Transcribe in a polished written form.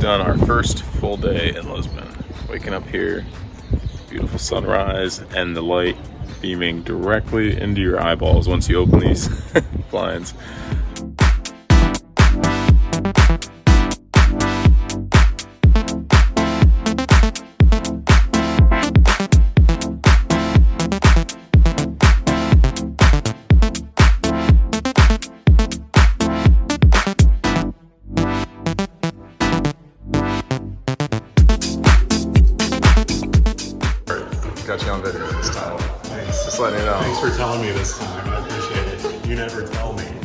done our first full day in Lisbon. Waking up here, beautiful sunrise, and the light beaming directly into your eyeballs once you open these blinds. Got you on video this time. Thanks. Just letting you know. Thanks for telling me this time. I appreciate it. You never tell me.